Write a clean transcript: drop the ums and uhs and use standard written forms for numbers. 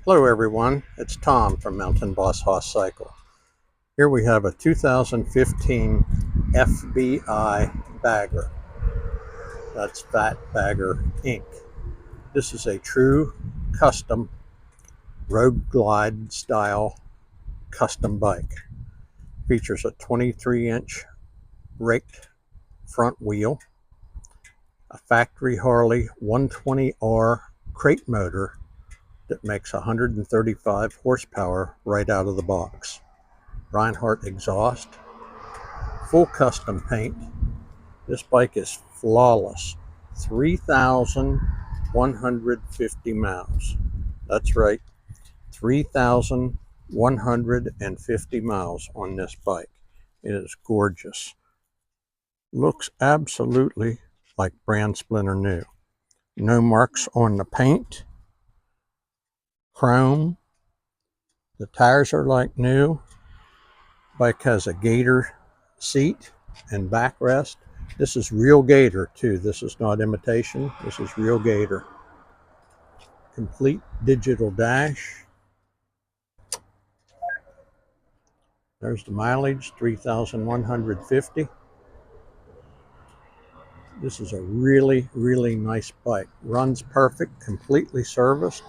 Hello everyone, it's Tom from Mountain Boss Hoss Cycle. Here we have a 2015 FBI Bagger. That's Fatbagger Inc. This is a true custom road glide style custom bike. Features a 23-inch raked front wheel, a factory Harley 120R crate motor that makes 135 horsepower right out of the box. Reinhardt exhaust, full custom paint. This bike is flawless. 3,150 miles. That's right, 3,150 miles on this bike. It is gorgeous. Looks absolutely like brand splinter new. No marks on the paint. Chrome. The tires are like new. Bike has a Gator seat and backrest. This is real Gator too. This is not imitation. This is real Gator. Complete digital dash. There's the mileage, 3,150. This is a really, really nice bike. Runs perfect, completely serviced.